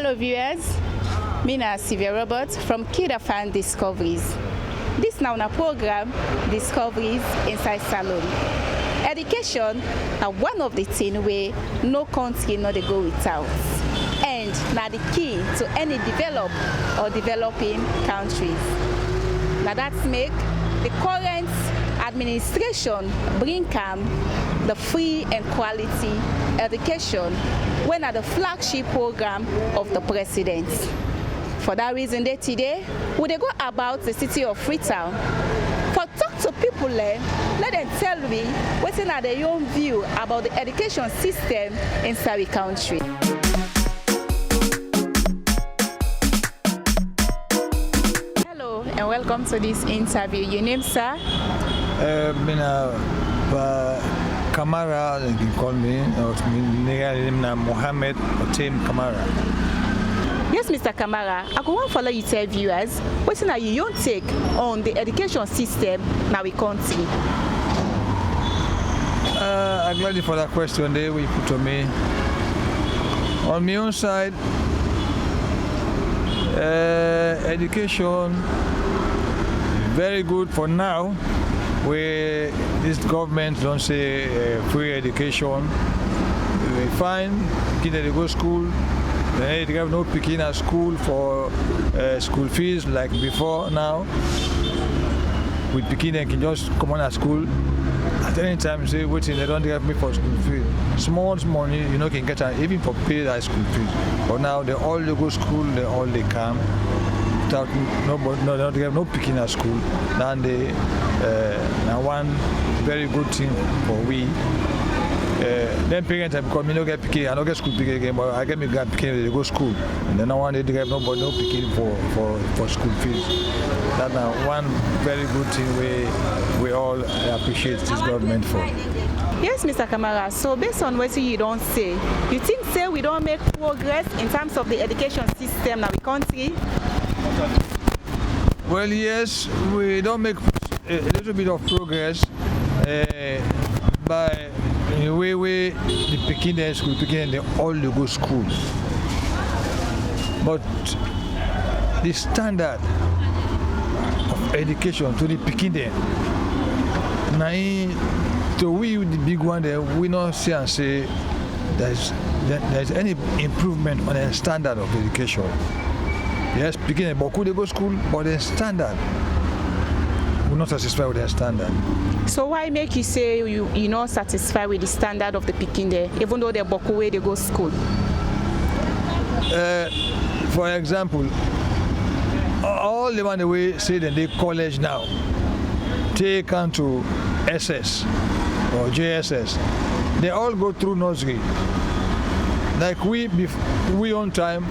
Hello viewers, me na Sylvia Roberts from KID-AFAN Discoveries. This now na program Discoveries inside Salone. Education na one of the things where no country no dey go without, and na the key to any developed or developing countries. Now that make the current administration bring the free and quality education when at the flagship program of the president. For that reason, today we go about the city of Freetown. For talk to people let them tell me what's in their own view about the education system in our country. Hello and welcome to this interview. Your name, sir? Kamara, you can call me, or Mohammed Otem Kamara. Yes, Mr. Kamara, I go on follow you tell viewers what's in your own take on the education system in our country. I'm glad for that question there we put to me. On my own side, education very good for now. Where this government don't say free education, we find kids they go school, they have no picking at school for school fees like before now. With picking they can just come on at school at any time say waiting they don't have me for school fees. Small money can get even for pay that school fees. But now they all they go school, they come. They have no picking at school. Then they now one very good thing for we. Then parents have because me no get picking, I don't get school picking again, but I get me get picking they go school. And then now one they have no picking for school fees. That's now one very good thing we all appreciate this government for. Yes, Mr. Kamara. So based on what you don't say, you think say we don't make progress in terms of the education system in our country? Well, yes, we don't make a little bit of progress by the way the Pekin school, they all go school. But the standard of education to the Pekin to we the big one there, we not see and say there's any improvement on the standard of education. Yes, Pekin beaucoup they go school, but the standard we're not satisfied with their standard. So why make you say you're not satisfied with the standard of the Pekin there, even though they're beaucoup way they go school? For example, all the one the way say that they college now, take on to SS or JSS, they all go through nursery. Like we on time.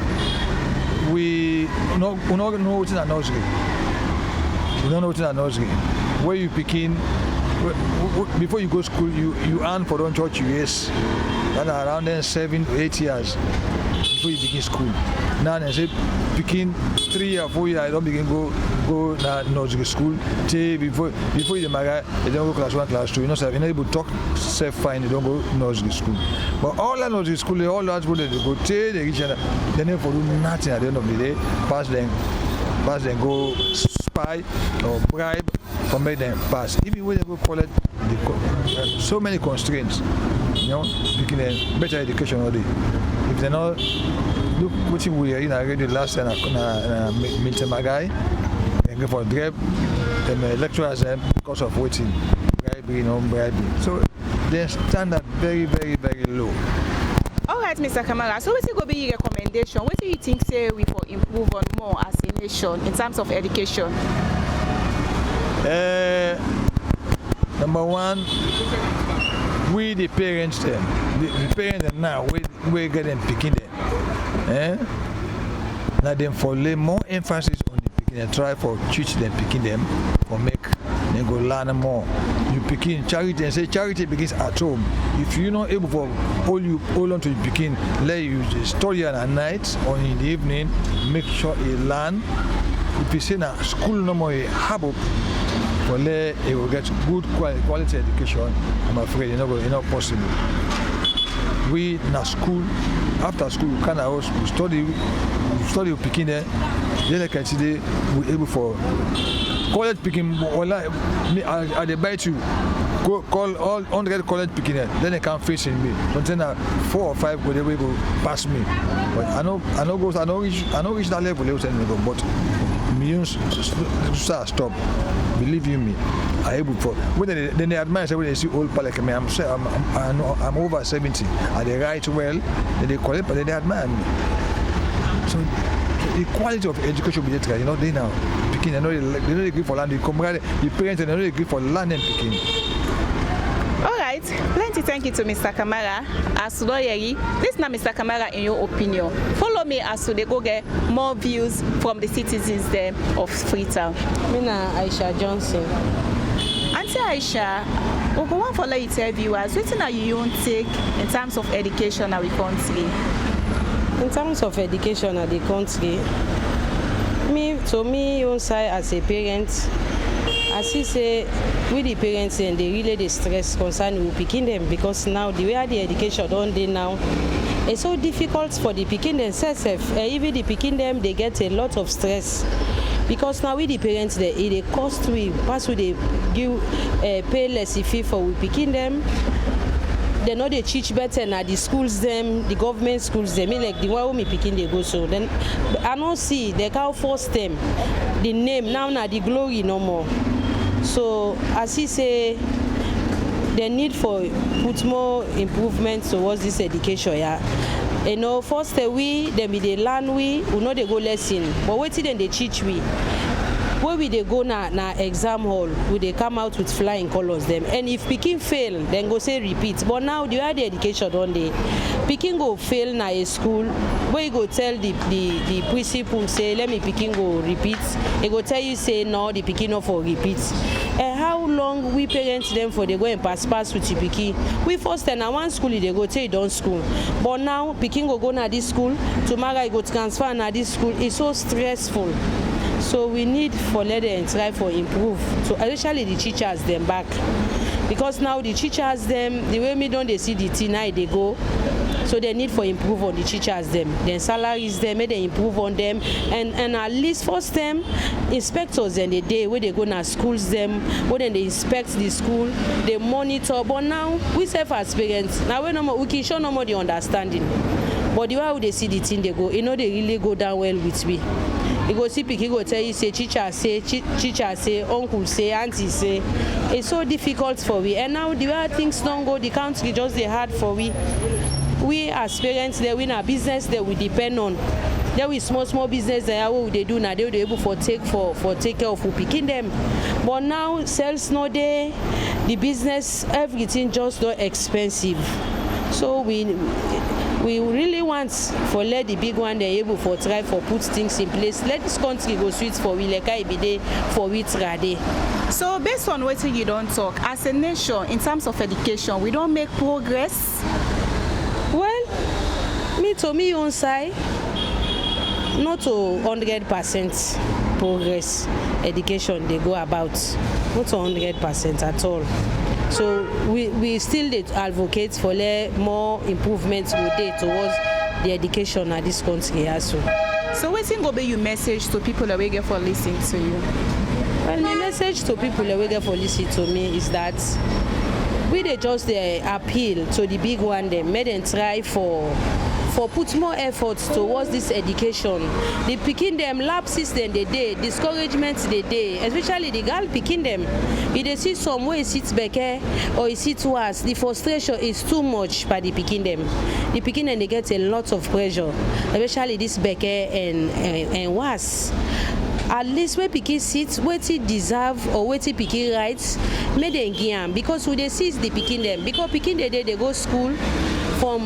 We don't know what's in a nursery. We don't know what's in a nursery. Where you begin, before you go to school, you earn for don't church years. That's around then 7 to 8 years before you begin school. Now they say begin 3 or 4 years, I don't begin go nursery school. Before you marry, you don't go class 1, class 2. You're not able to talk self-fine, you don't go nursery school. But all that nursery school, all that school they go they reach and they never do nothing at the end of the day. Pass them go spy or bribe or make them pass. Even when they go college, so many constraints. Picking a better education all day. If they not look what we are in already last time Milton Magai and go for grab them lecturers because of waiting. Bribing. So the standard very, very, very low. All right, Mr. Kamara. So what's going to be your recommendation? What do you think say we for improve on more as a nation in terms of education? Number one, we the parents the parents now we get them picking them. Now them for lay more emphasis on the picking and try for teach them picking them for make them go learn more. You picking charity and say charity begins at home. If you're not able to hold on to your picking, let you study at night or in the evening, make sure you learn. If you say now school no more have up for let you will get good quality education, I'm afraid it's not possible. we na school, after school, we can house, we study picking there. Then like I see, we able for college picking. I they bite you. Call all 100 college picking there. Then they can face in me. But then 4 or 5 go they will go past me. But I know reach that level. They will tell me go, but millions stop. Believe you me, I able for when they admire when they see old pal like me. I'm over 70. And they write well, they collect, but they admire me. So the quality of education be there, they now picking. They know they agree for land. The parents they know they agree for land and picking. All right, plenty thank you to Mr. Kamara. As lawyer, this now Mr. Kamara, in your opinion, follow me as they go get more views from the citizens there of Freetown. Mina Aisha Johnson. Auntie Aisha, we go on for let you tell viewers, what are you want take in terms of education in our country? In terms of education in the country, to me, on side as a parent, as he say, with the parents and they really the stress concerning picking them, because now the way the education don't they now, it's so difficult for the picking themselves. Even the picking them, they get a lot of stress. Because now with the parents, they cost we pass with they give pay less fee for we picking them. They know they teach better now the schools them, the government schools them. Like the one who me picking they go so. Then I don't see they can't force them the name now the glory no more. So as he say, the need for put more improvement towards this education. Yeah. You know, first we then be they learn we know they go lesson, but wait till then they teach we. Where we they go na exam hall, we they come out with flying colors them. And if Peking fail, then go say repeat. But now the way the education don't they, Peking go fail na a school, where you go tell the principal say let me Peking go repeat. They go tell you say no, the Peking not for repeat. And how long we parents them for they go and pass with the Peking? We first na one school they go tell you don't school. But now Peking go na this school, tomorrow you go transfer na this school. It's so stressful. So we need for let them try for improve. So especially the teachers them back, because now the teachers them the way me don't they see the thing now they go. So they need for improve on the teachers them. Then salaries them, may they improve on them, and at least first them inspectors in the day where they go na schools them, where then they inspect the school, they monitor. But now we self as parents now we can show no more the understanding. But the way they see the thing they go, they really go down well with me. You go see Piki go tell you say teacher say, uncle say, auntie say. It's so difficult for we. And now the way things don't go, the country just they hard for we. We as parents there we in our business that we depend on. There we small business there what they do now they able for take care of who picking them. But now sales no there, the business everything just not expensive. So we really want for let the big one they able for try for put things in place. Let this country go sweet for we like I be there for we trade. So based on what you don't talk, as a nation in terms of education, we don't make progress. Well, to me on side, not to 100% progress education they go about, not to 100% at all. So we still advocate for more improvements towards the education at this country also. So what's going to be your message to people that wait for listening to you? Well, my message to people that wait for listening to me is that we they just appeal to the big one, they made them try for put more efforts towards this education. The picking them lapses then they day, discouragements they day, especially the girl picking them. If they see some way it sits back or it sits worse, the frustration is too much by the picking them. The picking them they get a lot of pressure, especially this back and worse. At least when Piki sits, what he deserve or what he Piki rights, made them give because who they see is the picking them. Because picking the day they go school from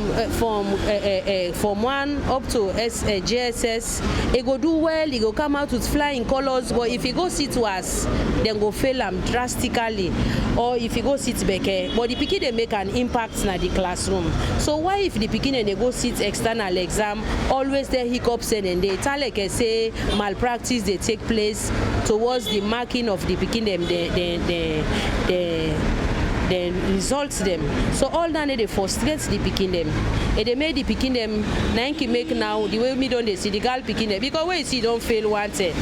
1 up to JSS, he go do well, he go come out with flying colors. But if he go sit worse, then go fail them drastically. Or if he go sit back, but the picking they make an impact in the classroom. So why if the picking they go sit external exam, always there hiccups and they tell like I say malpractice they take place towards the marking of the picking them then results them. So all that they frustrate the pikin them. And they make the pikin them make now the way me don't they see the girl pikin them because when you see don't fail wanted.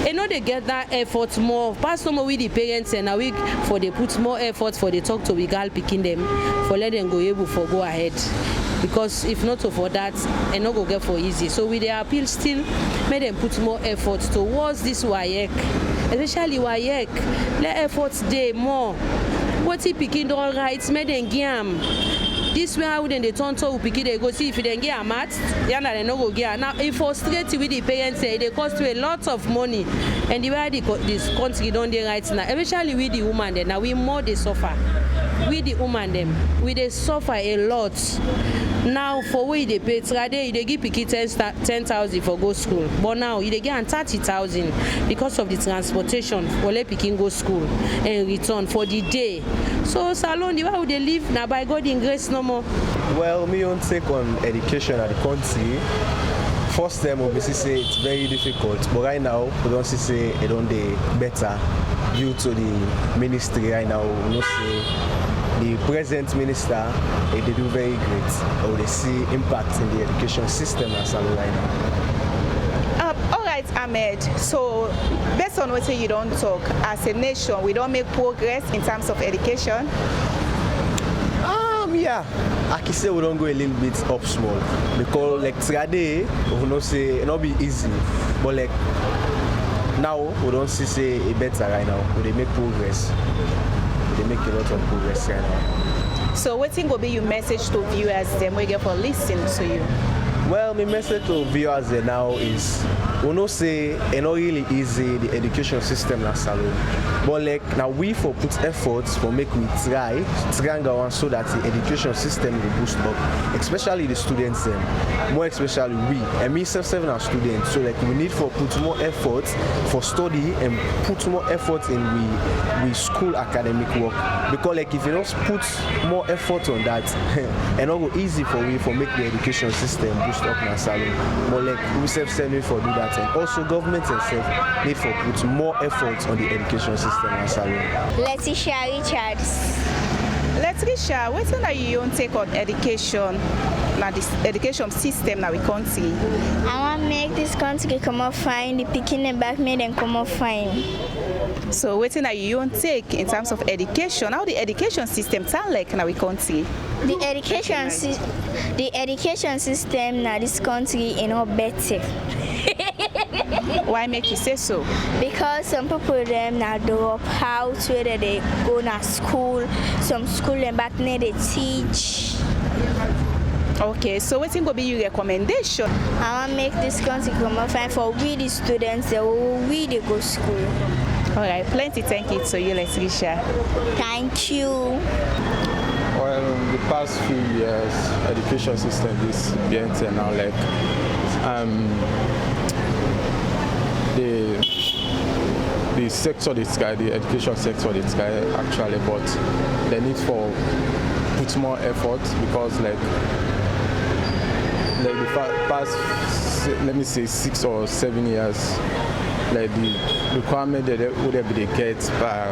You know they get that effort more. Pass some with the parents and a week for they put more effort for they talk to the girl picking them for let them go able for go ahead. Because if not for that, and not go get for easy. So with the appeal still, make them put more effort towards this WAEC, especially WAEC. Let efforts day more. What if picking all rights, make them game. This way how then they turn to picky they go see if they get a mat, they no go get. Now it frustrates with the parents say they cost you a lot of money, and the way this country don't they right now, especially with the woman then now we more they suffer. With the woman them, we they suffer a lot. Now for where they pay they give picky 10,000 for go school, but now they get 30,000 because of the transportation for let picking go school and return for the day. So Salone, the way they live now by God in grace no more. Well, me own take on education at the country. First time obviously say it's very difficult, but right now we don't say it don't dey better due to the ministry right now. We know say the present minister they do very great, or they see impact in the education system at Salone right now. All right, Ahmed. So based on what you don't talk, as a nation, we don't make progress in terms of education. Yeah, I can say we don't go a little bit up small because like today we don't say it not be easy, but like now we don't see it better right now. They make progress. They make a lot of progress right now. So what thing will be your message to viewers them we get for listening to you? Well, my message to viewers now is we know say it's not really easy the education system in Salone. But like now we for put efforts for make we try go on so that the education system will boost up, especially the students more especially we and me self our students. So like we need for put more efforts for study and put more effort in we school academic work. Because like if you don't put more effort on that, it's not go easy for we for make the education system boost up in Salone. But like we self need for do that, and also government itself need for put more effort on the education system. Letitia Richards. Letitia, what are you on take on education? Now this education system now we can't see. I want to make this country come up fine, the picking and back made and come up fine. So what are you on take in terms of education? How the education system sound like now we can't see? The education system now this country is not better. Why make you say so? Because some people them now drop out whether they go to school, some school and back there they teach. Okay, so what's going to be your recommendation? I want to make this country come up fine for we the students that we they go school. All right, plenty thank you to you, Letitia. Thank you. Well, in the past few years, education system is being now like the sector this guy, the education sector this guy actually, but they need for put more effort because like the past let me say 6 or 7 years, like the requirement that would be the get by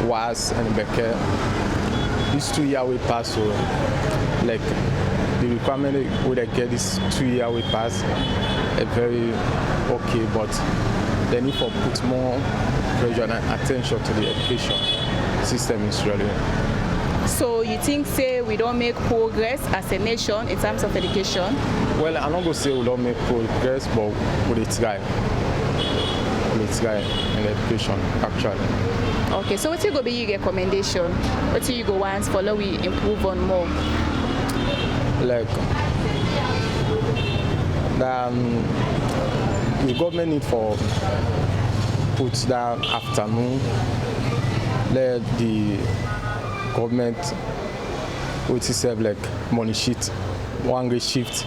was and Becker. These 2 years we pass, so like the requirement would get this 2 years we pass very okay, but they need to put more pressure and attention to the education system in Sierra Leone. So you think say we don't make progress as a nation in terms of education? Well, I'm not going to say we don't make progress, but we try. We try in education actually. Okay, so what you go be your recommendation? What you go once follow we improve on more? Like the government need for put down afternoon, let the government which is have like money sheet, one great shift,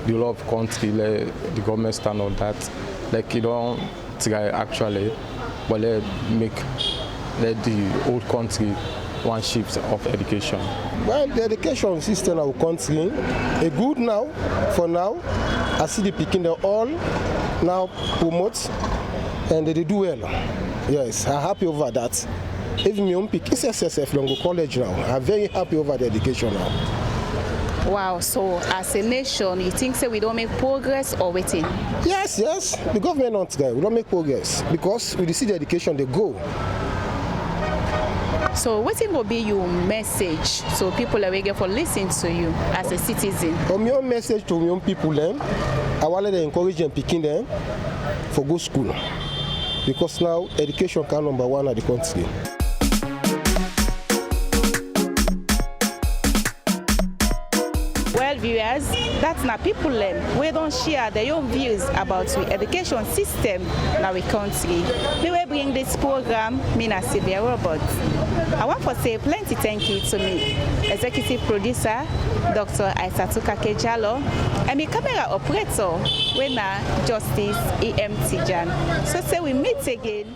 the law of country, let the government stand on that. Like you don't try actually, but let the whole country one shift of education. Well, the education system of our country is good now. For now, I see the picking they all now promote and they do well. Yes, I'm happy over that. Even my own pick, it's SSF Longo College now. I'm very happy over the education now. Wow, so as a nation, you think say we don't make progress or waiting? Yes, the government not there. We don't make progress because we see the education they go. So what will be your message so people are eager for listening to you as a citizen? My own message to my own people them, I want to encourage them picking them for go school because now education can number one at the country. Well, viewers, that's now people we don't share their own views about the education system in our country. We will bring this program, Mina Sierra Robert. I want to say plenty thank you to me, executive producer, Dr. Aisatuka Kejalo, and my camera operator, Wena Justice EM Tijan. So say we meet again.